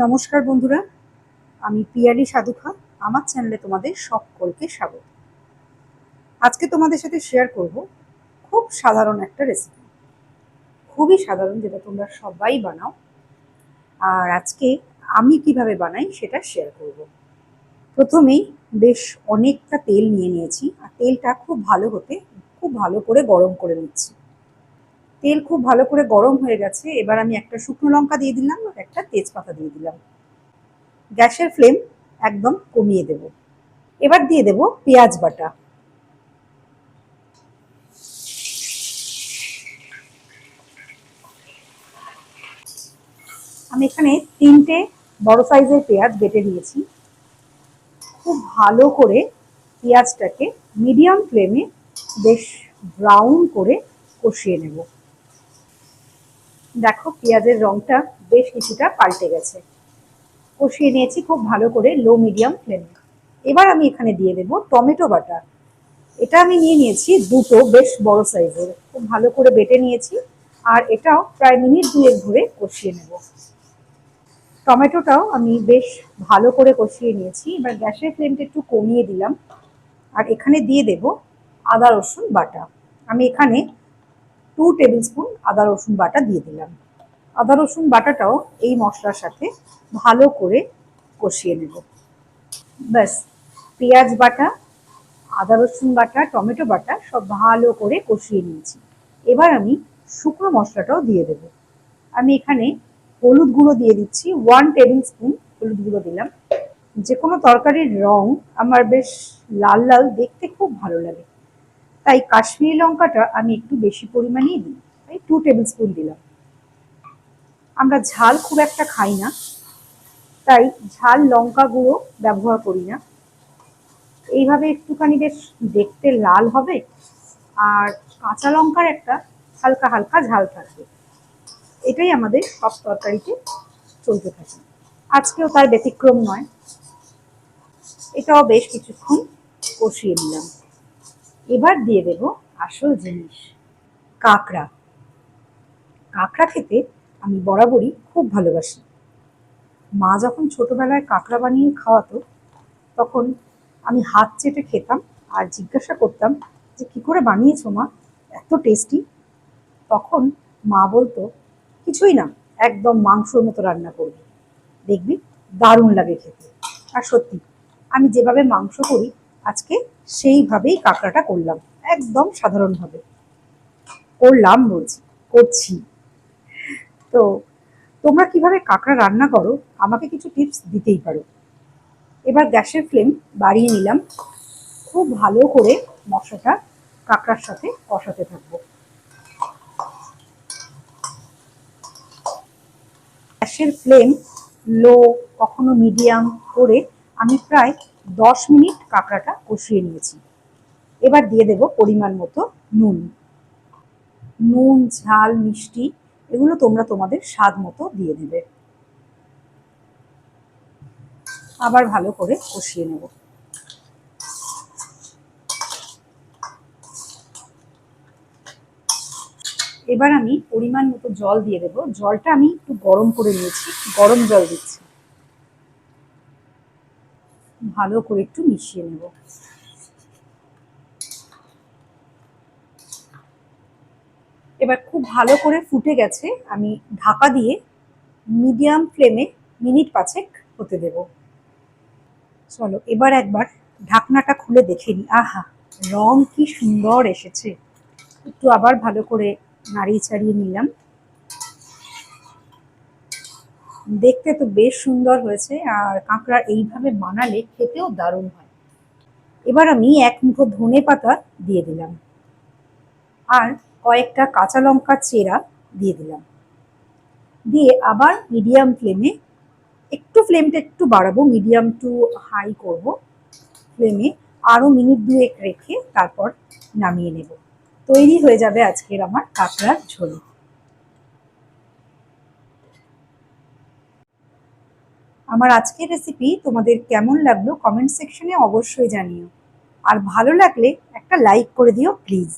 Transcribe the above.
নমস্কার বন্ধুরা, আমি পিয়ালি সাধুখা। আমার চ্যানেলে তোমাদের সকলকে স্বাগত। আজকে তোমাদের সাথে শেয়ার করব খুব সাধারণ একটা রেসিপি, খুবই সাধারণ, যেটা তোমরা সবাই বানাও। আর আজকে আমি কিভাবে বানাই সেটা শেয়ার করব। প্রথমেই বেশ অনেকটা তেল নিয়ে নিয়েছি, আর তেলটা খুব ভালো করে গরম করে নিচ্ছি। তেল খুব ভালো করে গরম হয়ে গেছে। এবার আমি একটা শুকনো লঙ্কা দিয়ে দিলাম আর একটা তেজপাতা দিয়ে দিলাম। গ্যাসের ফ্লেম একদম কমিয়ে দেব। এবার দিয়ে দেব পেঁয়াজ বাটা। আমি এখানে 3টে বড় সাইজের পেঁয়াজ বেটে দিয়েছি। খুব ভালো করে পেঁয়াজটাকে মিডিয়াম ফ্লেমে বেশ ব্রাউন করে কষিয়ে নেব। দেখো, পেঁয়াজের রংটা বেশ কিছুটা পাল্টে গেছে। কষিয়ে নিয়েছি খুব ভালো করে লো মিডিয়াম ফ্লেমে। এবার আমি এখানে দিয়ে দেব টমেটো বাটা। এটা আমি নিয়ে নিয়েছি দুটো বেশ বড় সাইজের, খুব ভালো করে বেটে নিয়েছি। আর এটাও প্রায় মিনিট 2 ধরে কষিয়ে নেব। টমেটোটাও আমি বেশ ভালো করে কষিয়ে নিয়েছি। এবার গ্যাসের ফ্লেমটা একটু কমিয়ে দিলাম। আর এখানে দিয়ে দেব আদা রসুন বাটা। আমি এখানে 2 টেবিল স্পুন আদা রসুন বাটা দিয়ে দিলাম। আদা রসুন বাটাটাও এই মশলার সাথে ভালো করে কষিয়ে নেব। ব্যাস, পেঁয়াজ বাটা, আদা রসুন বাটা, টমেটো বাটা সব ভালো করে কষিয়ে নিয়েছি। এবার আমি শুকনো মশলাটাও দিয়ে দেব। আমি এখানে হলুদ গুঁড়ো দিয়ে দিচ্ছি, 1 টেবিল স্পুন হলুদ গুঁড়ো দিলাম। যে কোনো তরকারির রং আমার বেশ লাল লাল দেখতে খুব ভালো লাগে, তাই কাশ্মীরি লঙ্কাটা আমি একটু বেশি পরিমাণেই দিই, তাই 2 টেবিল স্পুন দিলাম। আমরা ঝাল খুব একটা খাই না, তাই ঝাল লঙ্কা গুঁড়ো ব্যবহার করি না। এইভাবে একটুখানি বেশ দেখতে লাল হবে, আর কাঁচা লঙ্কার একটা হালকা হালকা ঝাল থাকবে। এটাই আমাদের সব তরকারিতে চলতে থাকে, আজকেও তার ব্যতিক্রম নয়। এটাও বেশ কিছুক্ষণ কষিয়ে নিলাম। এবার দিয়ে দেব আসল জিনিস, কাঁকড়া। কাঁকড়া খেতে আমি বরাবরই খুব ভালোবাসি। মা যখন ছোটবেলায় কাঁকড়া বানিয়ে খাওয়াতো, তখন আমি হাত চেটে খেতাম আর জিজ্ঞাসা করতাম যে কি করে বানিয়েছো মা, এত টেস্টি। তখন মা বলতো, কিছুই না, একদম মাংসর মতো রান্না করবি, দেখবি দারুণ লাগে খেতে। আর সত্যি, আমি যেভাবে মাংস করি আজকে সেইভাবেই কাঁকড়াটা করলাম, একদম সাধারণভাবে করলাম, বলছি করছি। তো তোমরা কিভাবে কাঁকড়া রান্না করো আমাকে কিছু টিপস দিতেই পারো। এবার গ্যাসের ফ্লেম বাড়িয়ে নিলাম। খুব ভালো করে মশলাটা কাঁকড়ার সাথে কষাতে থাকবো। গ্যাসের ফ্লেম লো, কখনো মিডিয়াম করে আমি প্রায় 10 মিনিট কাঁকড়াটা কষিয়ে নিয়েছি। এবার দিয়ে দেব পরিমাণ মতো নুন। নুন, ঝাল, মিষ্টি এগুলো তোমরা তোমাদের স্বাদ মতো দিয়ে দেবে। আবার ভালো করে কষিয়ে নেব। এবার আমি পরিমাণ মতো জল দিয়ে দেবো। জলটা আমি একটু গরম করে নিয়েছি, গরম জল দিচ্ছি। ভালো করে একটু মিশিয়ে নেব। এবার খুব ভালো করে ফুটে গেছে, আমি ঢাকা দিয়ে মিডিয়াম ফ্লেমে মিনিট 5 হতে দেব। চলো এবার একবার ঢাকনাটা খুলে দেখে নিই। আহা, রং কি সুন্দর এসেছে। একটু আবার ভালো করে নাড়িয়ে চাড়িয়ে নিলাম। দেখতে তো বেশ সুন্দর হয়েছে, আর কাঁকড়া এইভাবে বানালে খেতেও দারুণ হয়। এবার আমি 1 মুঠো ধনে পাতা দিয়ে দিলাম, আর কয়েকটা কাঁচা লঙ্কা চেরা দিয়ে দিলাম। দিয়ে আবার মিডিয়াম ফ্লেমে, একটু ফ্লেমটা একটু বাড়াবো, মিডিয়াম টু হাই করব ফ্লেমে, আরও মিনিট 2 রেখে তারপর নামিয়ে নেব। তৈরি হয়ে যাবে আজকের আমার কাঁকড়ার ঝোল। আমার আজকের রেসিপি তোমাদের কেমন লাগলো কমেন্ট সেকশনে অবশ্যই জানিও। আর ভালো লাগলে একটা লাইক করে দিও প্লিজ।